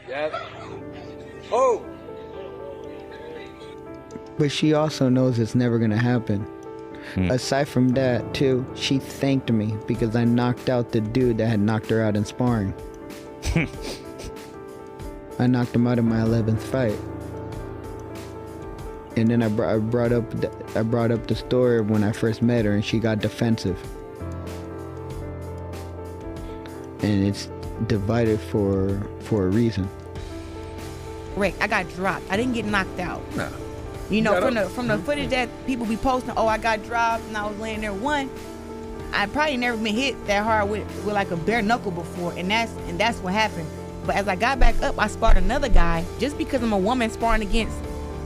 Jab. Oh! But she also knows it's never gonna happen. Aside from that, too, she thanked me because I knocked out the dude that had knocked her out in sparring. I knocked him out in my 11th fight. And then I brought up the story of when I first met her and she got defensive. And it's divided for a reason. Rick, I got dropped. I didn't get knocked out. Nah. You know, from the footage that people be posting, oh, I got dropped and I was laying there. One, I probably never been hit that hard with like a bare knuckle before, and that's what happened. But as I got back up, I sparred another guy. Just because I'm a woman sparring against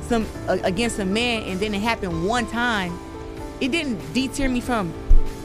a man, and then it happened one time, it didn't deter me from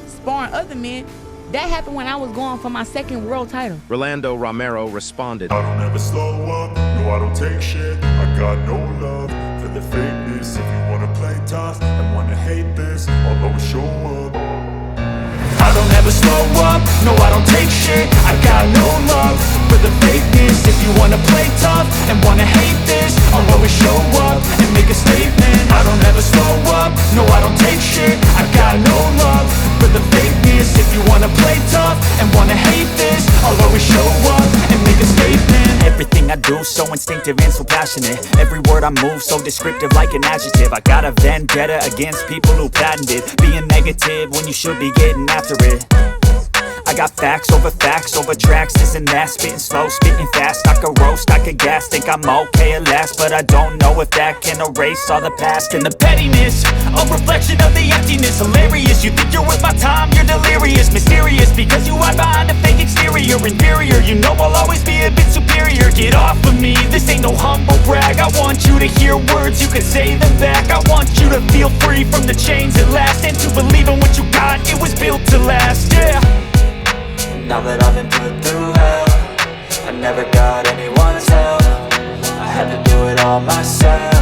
sparring other men. That happened when I was going for my second world title. Rolando Romero responded, I don't ever slow up, no I don't take shit. I got no love for the fakeness. If you wanna play tough and wanna hate this, I'll always show up. I don't ever slow up, no I don't take shit. I got no love for the fakeness. If you wanna play tough and wanna hate this, I'll always show up and make a statement. I don't ever slow up, no I don't take shit. I got no love for the fakeness. If you wanna play tough and wanna hate this, I'll always show up and make a statement. Everything I do so instinctive and so passionate. Every word I move so descriptive like an adjective. I got a vendetta against people who patented being negative when you should be getting after it. I got facts over tracks, this and that. Spitting slow, spitting fast, I could roast, I could gas. Think I'm okay at last, but I don't know if that can erase all the past. And the pettiness, a reflection of the emptiness. Hilarious, you think you're worth my time, you're delirious. Mysterious, because you hide behind a fake exterior. Inferior, you know I'll always be a bit superior. Get off of me, this ain't no humble brag. I want you to hear words, you can say them back. I want you to feel free from the chains at last, and to believe in what you got, it was built to last, yeah. Now that I've been put through hell, I never got anyone's help. I had to do it all myself.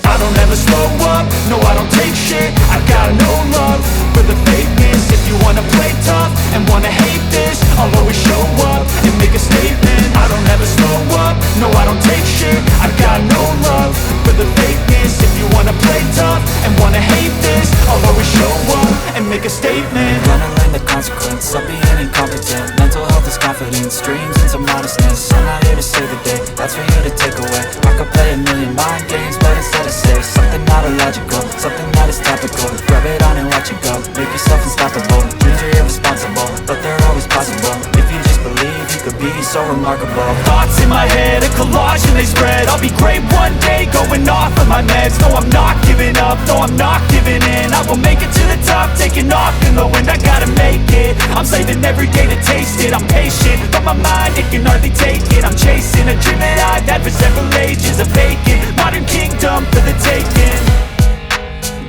I don't ever slow up, no I don't take shit. I got no love for the fakeness. If you wanna play tough and wanna hate this, I'll always show up and make a statement. I don't ever slow up, no I don't take shit. I got no love for the fakeness. If you wanna play tough and wanna hate this, I'll always show up and make a statement. Gonna learn the consequence of being incompetent. Mental health is confidence, dreams and some modestness. I'm not here to save the day, that's for you to take away. I could play a million mind games, but instead I say something not illogical, something that is topical. Grab it on and watch it go, make yourself unstoppable. Dreams are irresponsible, but they're always possible. If you just believe, you could be so remarkable. Thoughts in my head, a collage and they spread. I'll be great one day, going off of my meds. No, I'm not giving up, no, I'm not giving in. I will make it to the top, taking off in the wind. I gotta make it, I'm saving every day to taste it. I'm patient, but my mind, it can hardly take it. I'm chasing a dream that I've had for several ages. A vacant, modern kingdom for the taking.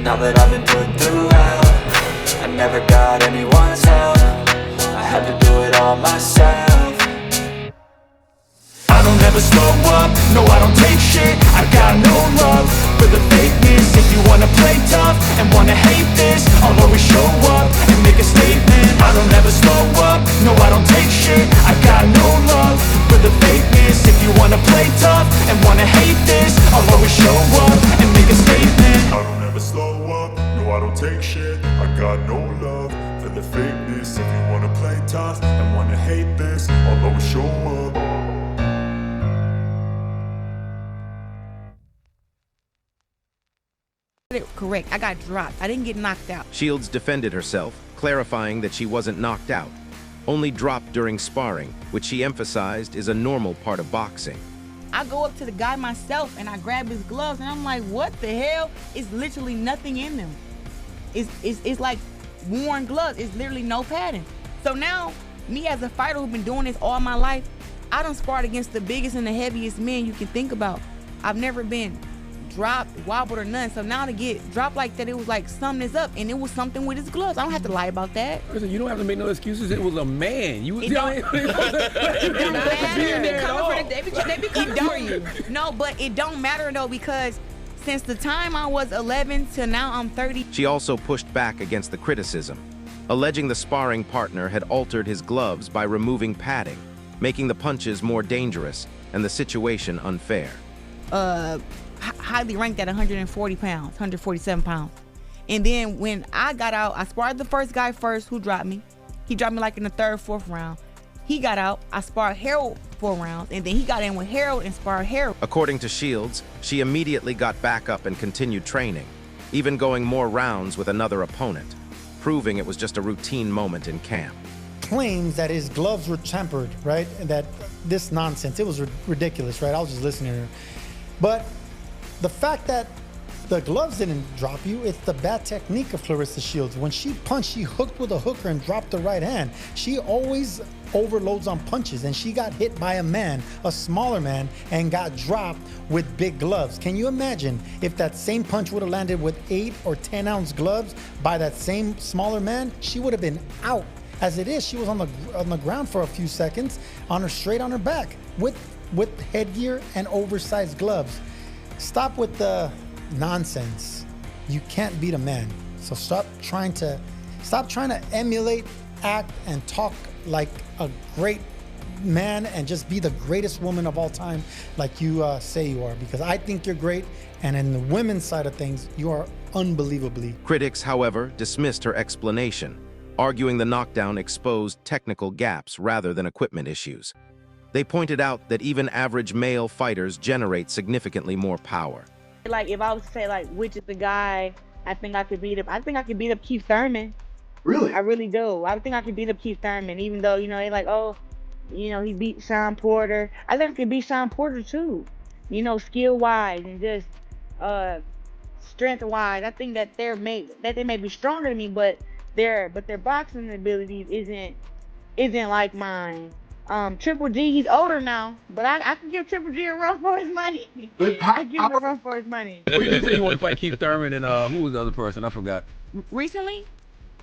Now that I've been put through hell, I never got anyone's help. I had to do it all myself. I don't ever slow up, no I don't take shit. I got no love for the fakeness. If you wanna play tough and wanna hate this, I'll always show up and make a statement. I don't ever slow up, no I don't take shit. I got no love for the fakeness. If you wanna play tough and wanna hate this, I'll always show up and make a statement. I don't ever slow up, no I don't take shit. I got no love for the fakeness. If you wanna play tough and wanna hate this, I'll always show up. Correct, I got dropped. I didn't get knocked out. Shields defended herself, clarifying that she wasn't knocked out, only dropped during sparring, which she emphasized is a normal part of boxing. I go up to the guy myself and I grab his gloves and I'm like, what the hell? It's literally nothing in them. It's like worn gloves. It's literally no padding. So now, me as a fighter who's been doing this all my life, I done sparred against the biggest and the heaviest men you can think about. I've never been dropped, wobbled, or none. So now to get dropped like that, it was like something is up, and it was something with his gloves. I don't have to lie about that. Listen, you don't have to make no excuses. It was a man. You It don't matter. They be coming for you. No, but it don't matter though, because since the time I was 11 till now I'm 30. She also pushed back against the criticism, alleging the sparring partner had altered his gloves by removing padding. making the punches more dangerous and the situation unfair. Highly ranked at 140 pounds, 147 pounds. And then when I got out, I sparred the first guy first who dropped me. He dropped me like in the third, fourth round. He got out, I sparred Harold 4 rounds, and then he got in with Harold and sparred Harold. According to Shields, she immediately got back up and continued training, even going more rounds with another opponent, proving it was just a routine moment in camp. Claims that his gloves were tempered, right? And that this nonsense, it was ridiculous, right? I was just listening to her. But the fact that the gloves didn't drop you, it's the bad technique of Claressa Shields. When she punched, she hooked with a hooker and dropped the right hand. She always overloads on punches, and she got hit by a man, a smaller man, and got dropped with big gloves. Can you imagine if that same punch would have landed with 8 or 10 ounce gloves by that same smaller man? She would have been out. As it is, she was on the ground for a few seconds, straight on her back with headgear and oversized gloves. Stop with the nonsense. You can't beat a man. So stop trying to emulate, act, and talk like a great man and just be the greatest woman of all time like you say you are, because I think you're great, and in the women's side of things, you are unbelievably. Critics, however, dismissed her explanation, arguing the knockdown exposed technical gaps rather than equipment issues. They pointed out that even average male fighters generate significantly more power. Like, if I was to say, like, which is the guy I think I could beat up, I think I could beat up Keith Thurman. Really? I really do. I think I could beat up Keith Thurman, even though, you know, they like, oh, you know, he beat Sean Porter. I think I could beat Sean Porter too. You know, skill-wise and just strength-wise. I think that they may be stronger than me, but their boxing abilities isn't like mine. Triple G, he's older now, but I can give Triple G a run for his money. I give him a run for his money. Well, you said you want to fight Keith Thurman and who was the other person? I forgot. Recently?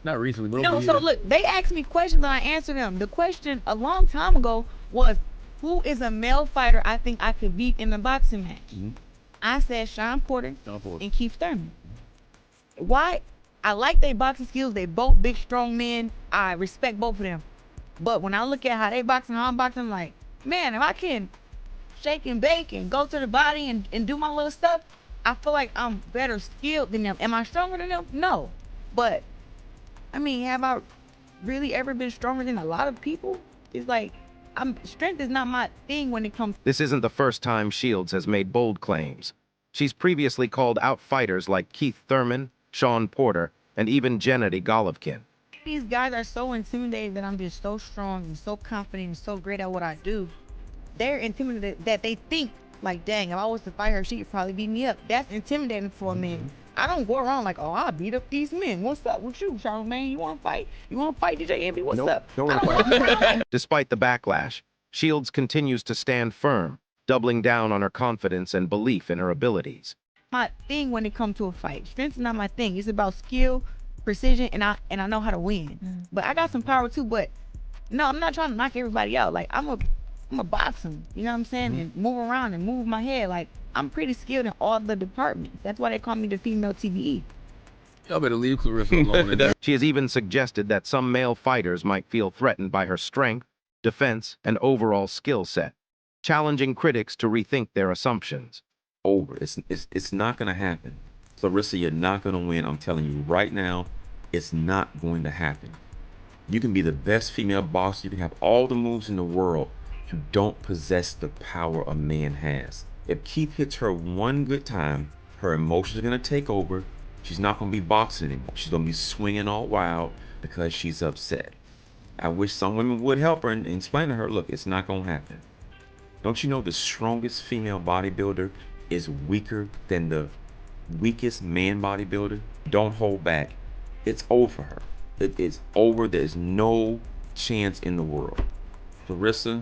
Not recently, but No, so look, they asked me questions and I answered them. The question a long time ago was, who is a male fighter I think I could beat in a boxing match? I said Sean Porter and Keith Thurman. Why? I like their boxing skills. They both big, strong men. I respect both of them. But when I look at how they boxing and how I'm boxing, I'm like, man, if I can shake and bake and go to the body and do my little stuff, I feel like I'm better skilled than them. Am I stronger than them? No. But, I mean, have I really ever been stronger than a lot of people? It's like, strength is not my thing when it comes. This isn't the first time Shields has made bold claims. She's previously called out fighters like Keith Thurman, Sean Porter, and even Gennady Golovkin. These guys are so intimidated that I'm just so strong and so confident and so great at what I do. They're intimidated that they think, like, dang, if I was to fight her, she could probably beat me up. That's intimidating for a man. I don't go around like, oh, I'll beat up these men. What's up with you, Charlamagne? You want to fight? You want to fight DJ Envy? What's up? Despite the backlash, Shields continues to stand firm, doubling down on her confidence and belief in her abilities. My thing when it comes to a fight, strength is not my thing. It's about skill, precision, and I know how to win. But I got some power too. But no, I'm not trying to knock everybody out. Like, I'm a boxer, you know what I'm saying? And move around and move my head. Like, I'm pretty skilled in all the departments. That's why they call me the female TVE. Y'all better leave Claressa alone. She has even suggested that some male fighters might feel threatened by her strength, defense, and overall skill set, challenging critics to rethink their assumptions. Over. It's not going to happen. Claressa, you're not going to win. I'm telling you right now, it's not going to happen. You can be the best female boxer. You can have all the moves in the world. You don't possess the power a man has. If Keith hits her one good time, her emotions are going to take over. She's not going to be boxing anymore. She's going to be swinging all wild because she's upset. I wish some women would help her and explain to her, look, it's not going to happen. Don't you know the strongest female bodybuilder is weaker than the weakest man bodybuilder? Don't hold back. It's over for her. It is over. There's no chance in the world. Claressa,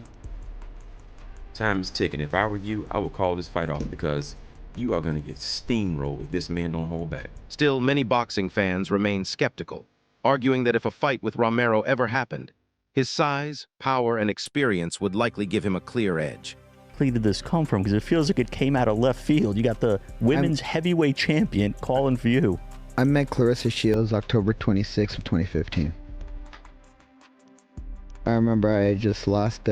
time is ticking. If I were you, I would call this fight off because you are going to get steamrolled if this man don't hold back. Still, many boxing fans remain skeptical, arguing that if a fight with Romero ever happened, his size, power, and experience would likely give him a clear edge. Did this come from? Because it feels like it came out of left field. You got the women's heavyweight champion calling for you. I met Claressa Shields October 26th of 2015. I remember I had just lost.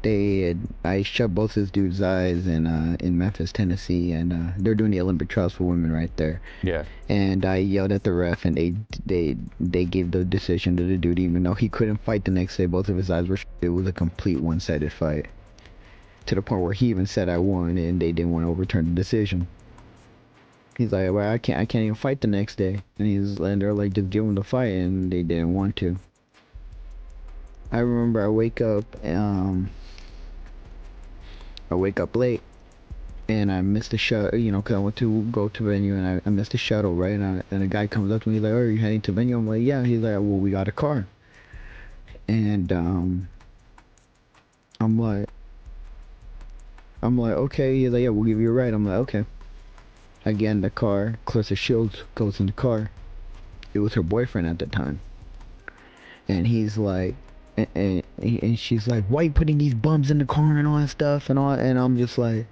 I shut both his dude's eyes in Memphis, Tennessee, and they're doing the Olympic trials for women right there. Yeah. And I yelled at the ref, and they gave the decision to the dude, even though he couldn't fight the next day. Both of his eyes were shut. It was a complete one-sided fight, to the point where he even said I won, and they didn't want to overturn the decision. He's like, well, I can't even fight the next day, and they're like, just give him the fight, and they didn't want to. I remember I wake up late, and I missed the shuttle, you know, because I went to go to venue, and I missed the shuttle, right? And a guy comes up to me, he's like, oh, are you heading to venue? I'm like, yeah. He's like, well, we got a car. And I'm like, okay. He's like, yeah, we'll give you a ride. I'm like, okay. I get in the car. Claressa Shields goes in the car. It was her boyfriend at the time. And he's like, and she's like, why you putting these bums in the car and all that stuff and all, and I'm just like,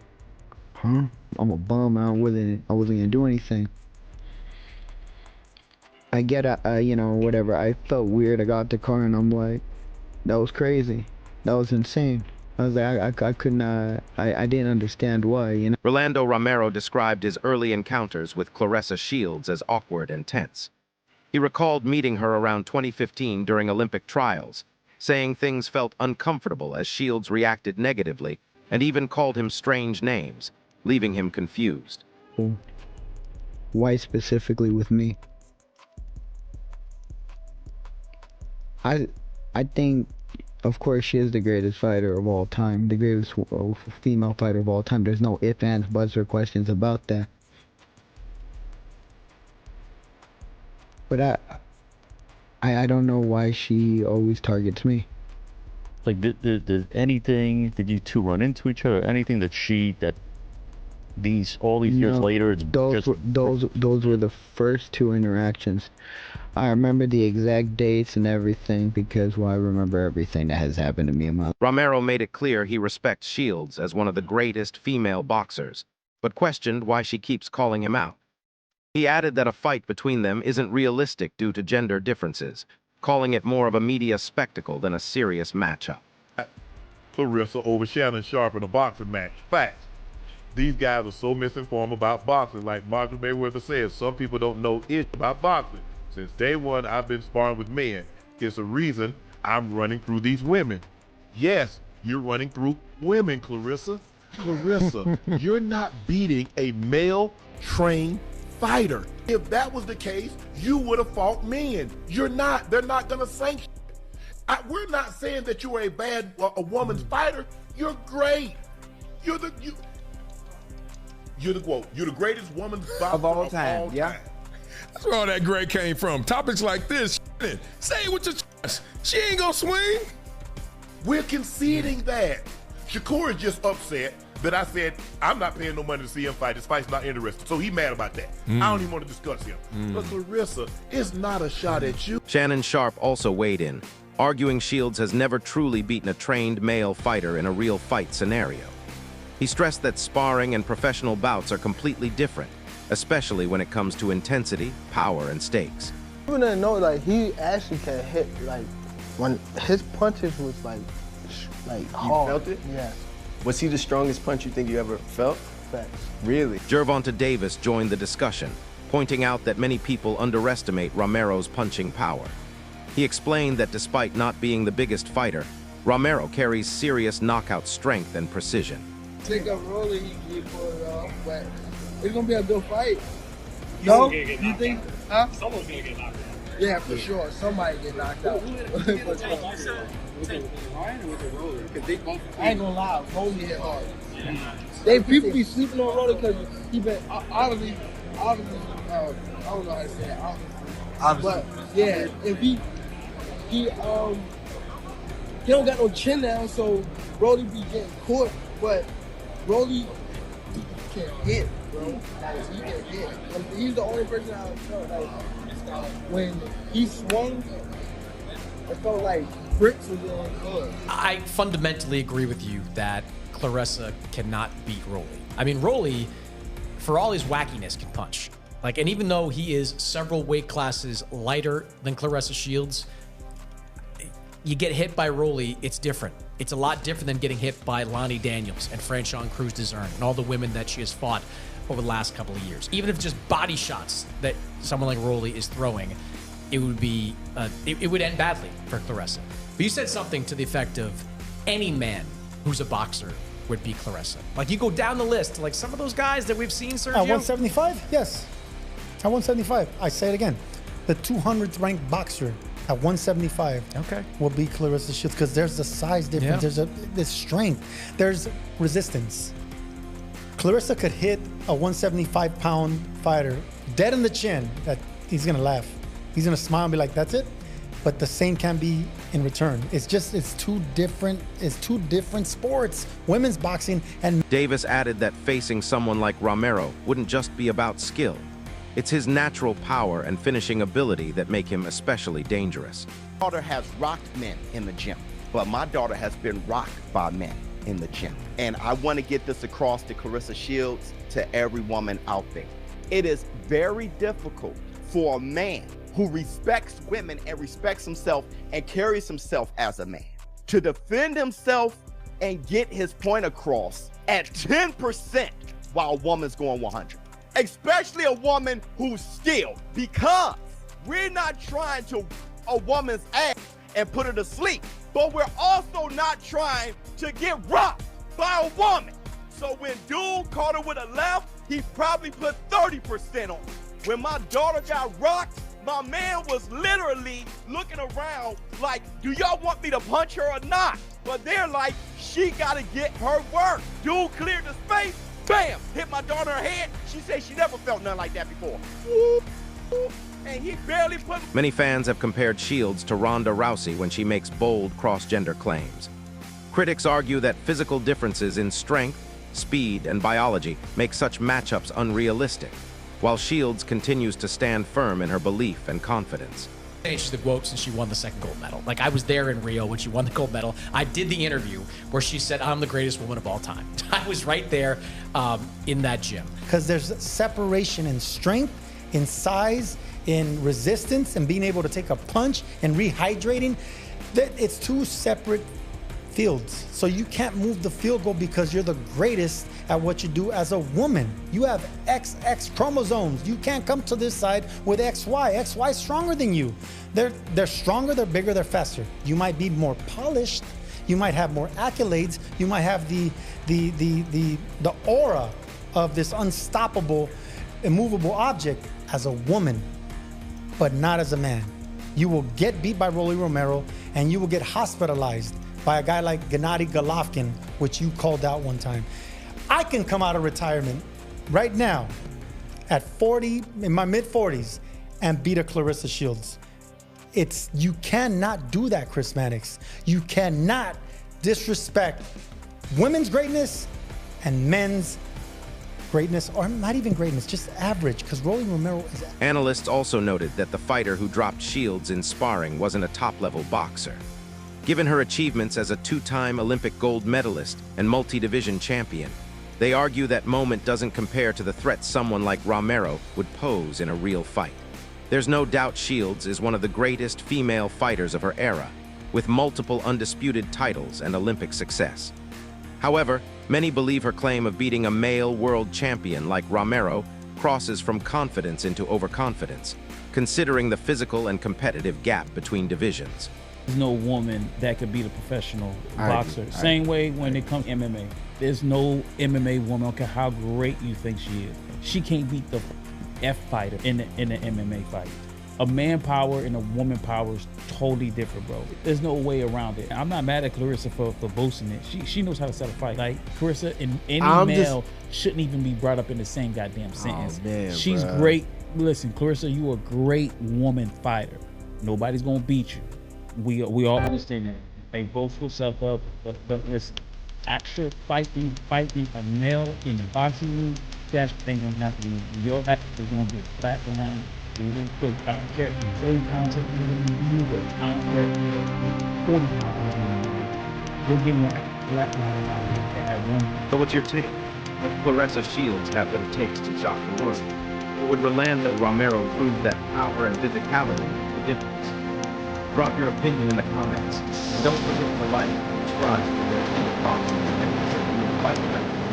huh? I'm a bum. I wasn't gonna do anything. I get you know, whatever. I felt weird. I got out the car and I'm like, that was crazy. That was insane. I was like, I couldn't, I didn't understand why, you know. Rolando Romero described his early encounters with Claressa Shields as awkward and tense. He recalled meeting her around 2015 during Olympic trials, saying things felt uncomfortable as Shields reacted negatively and even called him strange names, leaving him confused. Why specifically with me? I think, of course, she is the greatest fighter of all time, the greatest female fighter of all time. There's no ifs, ands, buts, or questions about that. But I don't know why she always targets me. Like, did anything, did you two run into each other? Anything that all these years later, it's those were the first two interactions. I remember the exact dates and everything because, well, I remember everything that has happened to me in my life. Romero made it clear he respects Shields as one of the greatest female boxers, but questioned why she keeps calling him out. He added that a fight between them isn't realistic due to gender differences, calling it more of a media spectacle than a serious matchup. Claressa over Shannon Sharp in a boxing match. Facts. These guys are so misinformed about boxing. Like Marcus Mayweather says, some people don't know it about boxing. Since day one, I've been sparring with men. It's a reason I'm running through these women. Yes, you're running through women, Claressa. Claressa, you're not beating a male-trained fighter. If that was the case, you would have fought men. You're not. They're not going to sanction. We're not saying that you are a woman's fighter. You're great. You're the greatest woman's boxer of all time. Yeah. That's where all that great came from. Topics like this, say it with your chest. She ain't gonna swing. We're conceding that. Shakur is just upset that I said, I'm not paying no money to see him fight. This fight's not interesting. So he's mad about that. I don't even want to discuss him. But Claressa, it's not a shot at you. Shannon Sharp also weighed in, arguing Shields has never truly beaten a trained male fighter in a real fight scenario. He stressed that sparring and professional bouts are completely different, especially when it comes to intensity, power, and stakes. People didn't know, like, he actually can hit, like, when his punches was, like hard. You felt it? Yeah. Was he the strongest punch you think you ever felt? Facts. Really? Gervonta Davis joined the discussion, pointing out that many people underestimate Romero's punching power. He explained that despite not being the biggest fighter, Romero carries serious knockout strength and precision. Take up Rolly, he pulled it off, but it's gonna be a good fight. No? You think? Huh? Someone's gonna get knocked out. Yeah, for sure. Somebody get knocked out. I ain't gonna lie, Rolly hit hard. People be sleeping on Rolly because he been obviously, I don't know how to say it, obviously. But yeah, if he don't got no chin now, so Rolly be getting caught, but Rolly can't hit, bro. Like, he can hit. He's the only person I felt like when he swung, it felt like bricks were going good. I fundamentally agree with you that Claressa cannot beat Rolly. I mean, Rolly, for all his wackiness, can punch. Like, and even though he is several weight classes lighter than Claressa Shields, you get hit by Rolly, it's different. It's a lot different than getting hit by Lonnie Daniels and Franchon Cruz-Dezurn and all the women that she has fought over the last couple of years. Even if it's just body shots that someone like Rolly is throwing, it would be it would end badly for Claressa. But you said something to the effect of any man who's a boxer would beat Claressa. Like you go down the list, like some of those guys that we've seen, Sergio. At 175, yes. At 175, I say it again. The 200th ranked boxer at 175 will beat Claressa Shields because there's the size difference, there's strength, there's resistance. Claressa could hit a 175-pound fighter dead in the chin. That he's gonna laugh. He's gonna smile and be like, "That's it." But the same can be in return. It's two different sports. Women's boxing and Davis added that facing someone like Romero wouldn't just be about skill. It's his natural power and finishing ability that make him especially dangerous. My daughter has rocked men in the gym, but my daughter has been rocked by men in the gym. And I want to get this across to Claressa Shields, to every woman out there. It is very difficult for a man who respects women and respects himself and carries himself as a man to defend himself and get his point across at 10% while a woman's going 100. Especially a woman who's skilled, because we're not trying to a woman's ass and put her to sleep, but we're also not trying to get rocked by a woman. So when dude caught her with a left, he probably put 30% on. When my daughter got rocked, my man was literally looking around like, do y'all want me to punch her or not? But they're like, she gotta get her work. Dude cleared the space, bam, hit my daughter in her head. She said she never felt nothing like that before. And he barely put... Many fans have compared Shields to Ronda Rousey when she makes bold cross-gender claims. Critics argue that physical differences in strength, speed, and biology make such matchups unrealistic, while Shields continues to stand firm in her belief and confidence. She's the GOAT since she won the second gold medal. Like, I was there in Rio when she won the gold medal. I did the interview where she said, "I'm the greatest woman of all time." I was right there in that gym. Because there's separation in strength, in size, in resistance, and being able to take a punch and rehydrating. It's two separate fields. So you can't move the field goal because you're the greatest at what you do as a woman. You have XX chromosomes. You can't come to this side with XY. XY is stronger than you. They're stronger, they're bigger, they're faster. You might be more polished. You might have more accolades. You might have the aura of this unstoppable, immovable object as a woman, but not as a man. You will get beat by Rolando Romero, and you will get hospitalized by a guy like Gennady Golovkin, which you called out one time. I can come out of retirement right now at 40, in my mid-40s, and beat a Claressa Shields. You cannot do that, Chris Mannix. You cannot disrespect women's greatness and men's greatness, or not even greatness, just average, because Rolando Romero is... Analysts also noted that the fighter who dropped Shields in sparring wasn't a top-level boxer. Given her achievements as a two-time Olympic gold medalist and multi-division champion, they argue that moment doesn't compare to the threat someone like Romero would pose in a real fight. There's no doubt Shields is one of the greatest female fighters of her era, with multiple undisputed titles and Olympic success. However, many believe her claim of beating a male world champion like Romero crosses from confidence into overconfidence, considering the physical and competitive gap between divisions. There's no woman that could beat a professional boxer. Same way when it comes to MMA. There's no MMA woman, I don't care how great you think she is. She can't beat the F fighter in the MMA fight. A man power and a woman power is totally different, bro. There's no way around it. I'm not mad at Claressa for boasting it. She knows how to set a fight. Like, Claressa and any male shouldn't even be brought up in the same goddamn sentence. Oh, man, she's great. Listen, Claressa, you a great woman fighter. Nobody's gonna beat you. We all understand that. They both will self up, but it's actual fighting a male in the boxing room. That's the thing gonna happen. Your ass is gonna be flat around. You will put, I don't care, 30 pounds of you will, I don't care, 40 pounds. You're getting a flat line at one. So what's your take? Would Claressa Shields have what it takes to shock the world? Or would Rolando Romero prove that power and physicality make a difference? Drop your opinion in the comments. And don't forget to like, subscribe to the Fight.